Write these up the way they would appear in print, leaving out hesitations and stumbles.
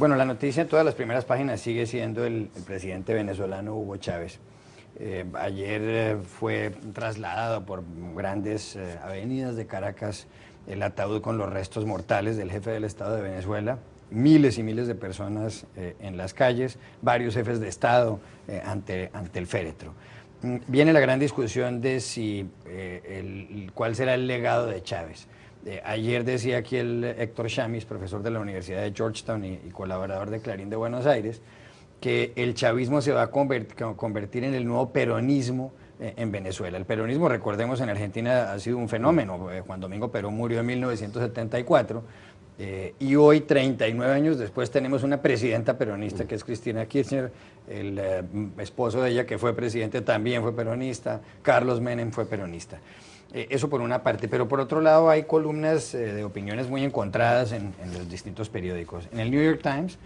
Bueno, la noticia en todas las primeras páginas sigue siendo el presidente venezolano Hugo Chávez. Ayer fue trasladado por grandes avenidas de Caracas el ataúd con los restos mortales del jefe del Estado de Venezuela. Miles y miles de personas en las calles, varios jefes de Estado ante el féretro. Viene la gran discusión de si cuál será el legado de Chávez. Ayer decía aquí el Héctor Chamis, profesor de la Universidad de Georgetown y colaborador de Clarín de Buenos Aires, que el chavismo se va a convertir en el nuevo peronismo en Venezuela. El peronismo, recordemos, en Argentina ha sido un fenómeno. Juan Domingo Perón murió en 1974 y hoy, 39 años después, tenemos una presidenta peronista que es Cristina Kirchner. El esposo de ella, que fue presidente, también fue peronista. Carlos Menem fue peronista. Eso por una parte, pero por otro lado hay columnas de opiniones muy encontradas en los distintos periódicos. En el New York Times,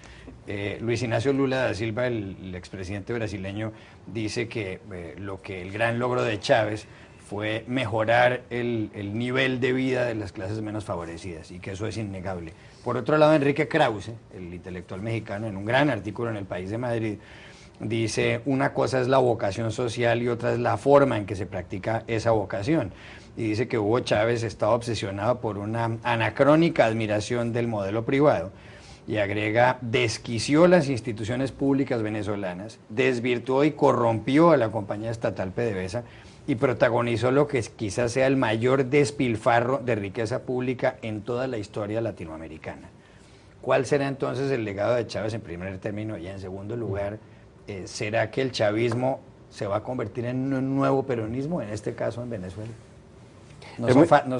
Luis Ignacio Lula da Silva, el expresidente brasileño, dice que el gran logro de Chávez fue mejorar el nivel de vida de las clases menos favorecidas y que eso es innegable. Por otro lado, Enrique Krause, el intelectual mexicano, en un gran artículo en El País de Madrid, dice, una cosa es la vocación social y otra es la forma en que se practica esa vocación. Y dice que Hugo Chávez estaba obsesionado por una anacrónica admiración del modelo privado. Y agrega, desquició las instituciones públicas venezolanas, desvirtuó y corrompió a la compañía estatal PDVSA y protagonizó lo que quizás sea el mayor despilfarro de riqueza pública en toda la historia latinoamericana. ¿Cuál será entonces el legado de Chávez en primer término? Y en segundo lugar, ¿será que el chavismo se va a convertir en un nuevo peronismo, en este caso en Venezuela? No son fáciles. No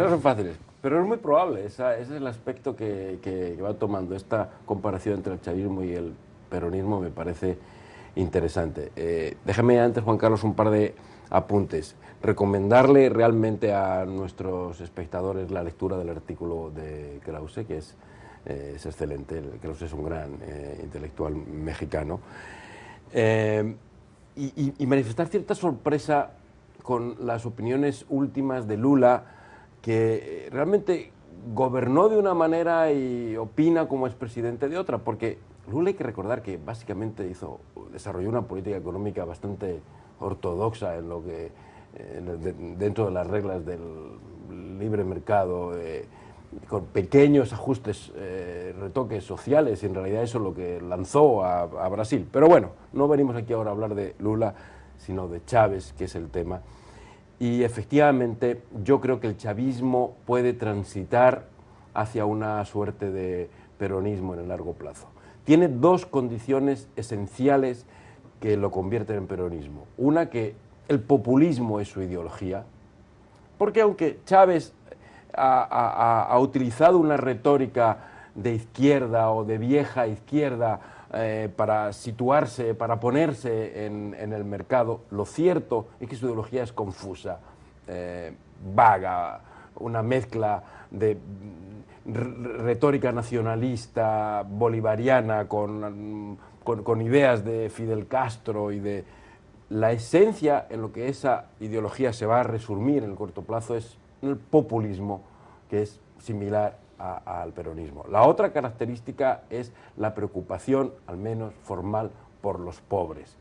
son fáciles, pero es muy probable. Ese es el aspecto que va tomando. Esta comparación entre el chavismo y el peronismo me parece interesante. Déjame antes, Juan Carlos, un par de apuntes. Recomendarle realmente a nuestros espectadores la lectura del artículo de Krause, que es excelente. Krause es un gran intelectual mexicano. Y manifestar cierta sorpresa con las opiniones últimas de Lula, que realmente gobernó de una manera y opina como expresidente de otra, porque Lula, hay que recordar que básicamente desarrolló una política económica bastante ortodoxa dentro de las reglas del libre mercado, con pequeños ajustes, retoques sociales, y en realidad eso es lo que lanzó a Brasil. Pero bueno, no venimos aquí ahora a hablar de Lula, sino de Chávez, que es el tema. Y efectivamente yo creo que el chavismo puede transitar hacia una suerte de peronismo en el largo plazo. Tiene dos condiciones esenciales que lo convierten en peronismo. Una, que el populismo es su ideología, porque aunque Chávez ha utilizado una retórica de izquierda o de vieja izquierda para situarse, para ponerse en el mercado, lo cierto es que su ideología es confusa, vaga, una mezcla de retórica nacionalista bolivariana con ideas de Fidel Castro y de... La esencia en lo que esa ideología se va a resumir en el corto plazo es el populismo, que es similar al peronismo. La otra característica es la preocupación, al menos formal, por los pobres.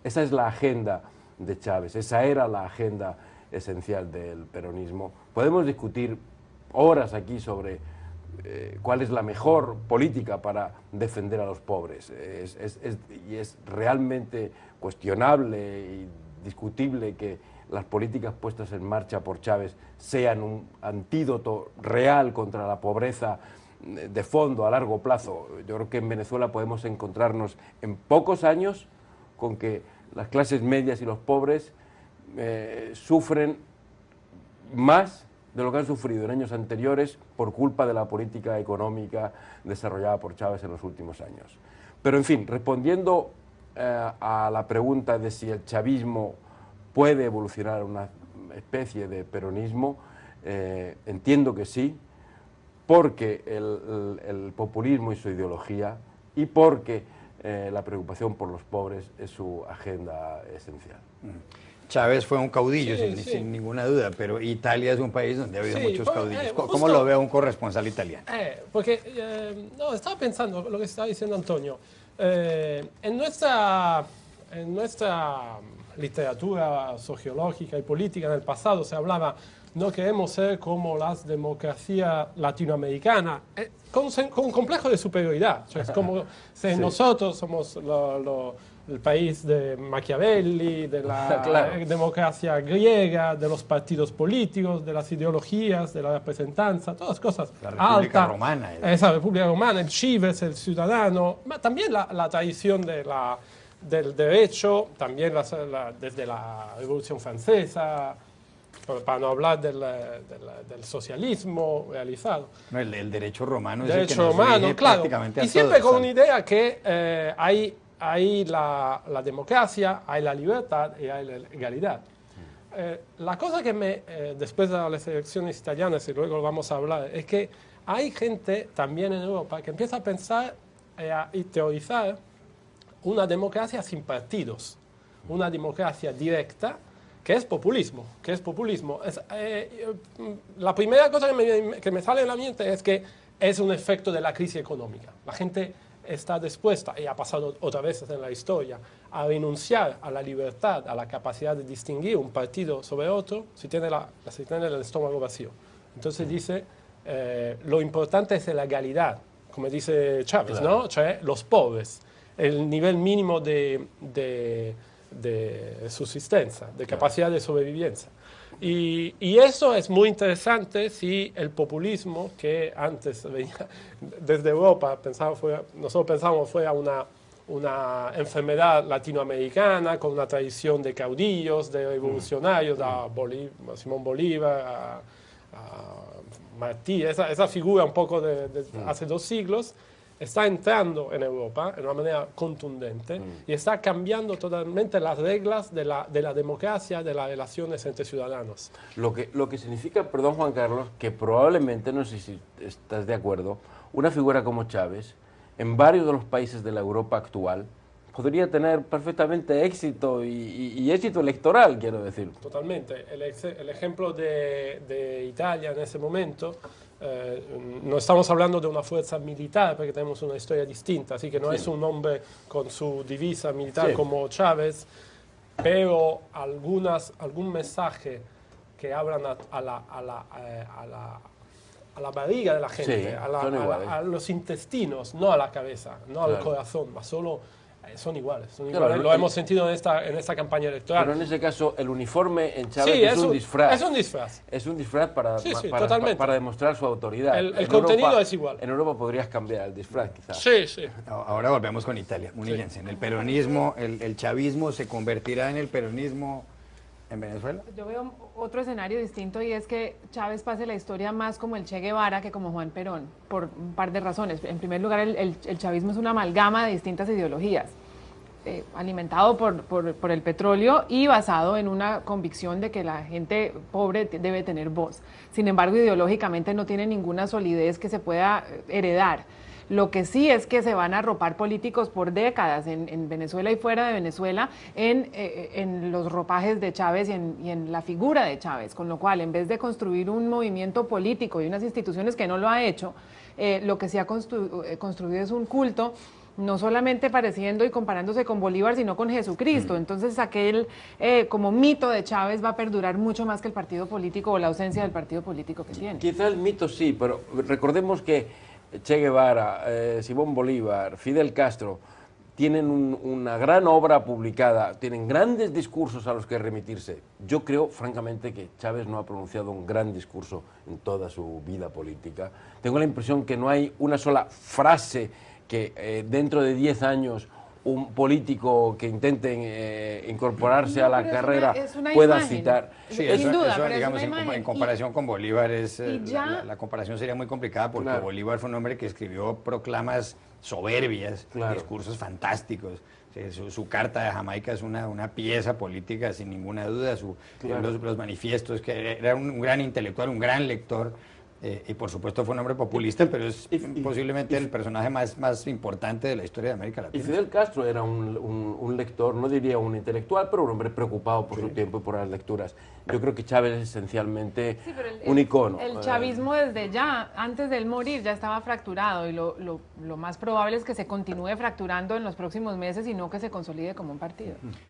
Esa es la agenda de Chávez, esa era la agenda esencial del peronismo. Podemos discutir horas aquí sobre cuál es la mejor política para defender a los pobres. Y es realmente cuestionable y discutible que las políticas puestas en marcha por Chávez sean un antídoto real contra la pobreza de fondo a largo plazo. Yo creo que en Venezuela podemos encontrarnos en pocos años con que las clases medias y los pobres sufren más de lo que han sufrido en años anteriores por culpa de la política económica desarrollada por Chávez en los últimos años. Pero en fin, respondiendo a la pregunta de si el chavismo puede evolucionar a una especie de peronismo, entiendo que sí, porque el populismo y su ideología, y porque la preocupación por los pobres es su agenda esencial. Chávez fue un caudillo, Sí, sin ninguna duda, pero Italia es un país donde ha habido Sí, muchos pues, caudillos. ¿Cómo justo- lo ve un corresponsal italiano? No, estaba pensando lo que estaba diciendo Antonio. En nuestra literatura sociológica y política en el pasado se hablaba, no queremos ser como las democracias latinoamericanas, con un complejo de superioridad. O sea, es como si nosotros somos el país de Machiavelli, de la Claro. democracia griega, de los partidos políticos, de las ideologías, de la representanza, todas las cosas. La República Alta, Romana. Esa República Romana, el Chives, el ciudadano, también la tradición del derecho, también desde la Revolución Francesa, para no hablar del socialismo realizado. No, el derecho romano es el que Derecho nos romano, rige claro. prácticamente a Y siempre todos. con una idea que hay la democracia, hay la libertad y hay la legalidad. La cosa que después de las elecciones italianas, y luego vamos a hablar, es que hay gente también en Europa que empieza a pensar y teorizar una democracia sin partidos, una democracia directa, que es populismo. La primera cosa que me sale en la mente es que es un efecto de la crisis económica. La gente está dispuesta, y ha pasado otras veces en la historia, a renunciar a la libertad, a la capacidad de distinguir un partido sobre otro si tiene el estómago vacío. Entonces dice, lo importante es la legalidad, como dice Chávez, Claro. ¿no? Cioè, los pobres, el nivel mínimo de subsistencia, de capacidad de sobrevivencia. Y eso es muy interesante si el populismo, que antes venía desde Europa, nosotros pensábamos fuera una enfermedad latinoamericana con una tradición de caudillos, de revolucionarios, a Simón Bolívar, a Martí, esa figura un poco de hace 2 siglos, está entrando en Europa de una manera contundente y está cambiando totalmente las reglas de la democracia, de las relaciones entre ciudadanos. Lo que significa, perdón Juan Carlos, que probablemente, no sé si estás de acuerdo, una figura como Chávez, en varios de los países de la Europa actual, podría tener perfectamente éxito y éxito electoral, quiero decir. Totalmente. El ejemplo de Italia en ese momento, no estamos hablando de una fuerza militar porque tenemos una historia distinta, así que no es un hombre con su divisa militar como Chávez, pero algún mensaje que abran a la barriga de la gente, Sí, a los intestinos, no a la cabeza, no al corazón, son iguales. Claro, lo hemos sentido en esta campaña electoral. Pero en ese caso, el uniforme en Chávez Sí, es un disfraz. Es un disfraz. Es un disfraz para totalmente. demostrar su autoridad. El contenido es igual. En Europa podrías cambiar el disfraz, quizás. Sí. Ahora volvemos con Italia. Humíllense. El peronismo, el chavismo se convertirá en el peronismo en Venezuela. Yo veo otro escenario distinto y es que Chávez pase la historia más como el Che Guevara que como Juan Perón, por un par de razones. En primer lugar, el chavismo es una amalgama de distintas ideologías, alimentado por el petróleo y basado en una convicción de que la gente pobre debe tener voz. Sin embargo, ideológicamente no tiene ninguna solidez que se pueda heredar. Lo que sí es que se van a arropar políticos por décadas en Venezuela y fuera de Venezuela en los ropajes de Chávez y en la figura de Chávez, con lo cual en vez de construir un movimiento político y unas instituciones que no lo ha hecho, lo que se ha construido es un culto, no solamente pareciendo y comparándose con Bolívar, sino con Jesucristo. Entonces aquel como mito de Chávez va a perdurar mucho más que el partido político o la ausencia del partido político que tiene. Quizá el mito sí, pero recordemos que Che Guevara, Simón Bolívar, Fidel Castro tienen una gran obra publicada, tienen grandes discursos a los que remitirse. Yo creo, francamente, que Chávez no ha pronunciado un gran discurso en toda su vida política. Tengo la impresión que no hay una sola frase que dentro de 10 años un político que intente incorporarse a la carrera es una pueda imagen. citar. Sí, Sin duda, pero es digamos, una imagen. en comparación con Bolívar, la comparación sería muy complicada porque Claro. Bolívar fue un hombre que escribió proclamas soberbias, Claro. discursos fantásticos. Su carta de Jamaica es una pieza política sin ninguna duda, Claro. los manifiestos, que era un gran intelectual, un gran lector, y por supuesto fue un hombre populista, pero es posiblemente el personaje más importante de la historia de América Y Latina. Fidel Castro era un lector, no diría un intelectual, pero un hombre preocupado por su tiempo y por las lecturas. Yo creo que Chávez es esencialmente Sí, pero un icono. El chavismo desde ya, antes de él morir, ya estaba fracturado y lo más probable es que se continúe fracturando en los próximos meses y no que se consolide como un partido.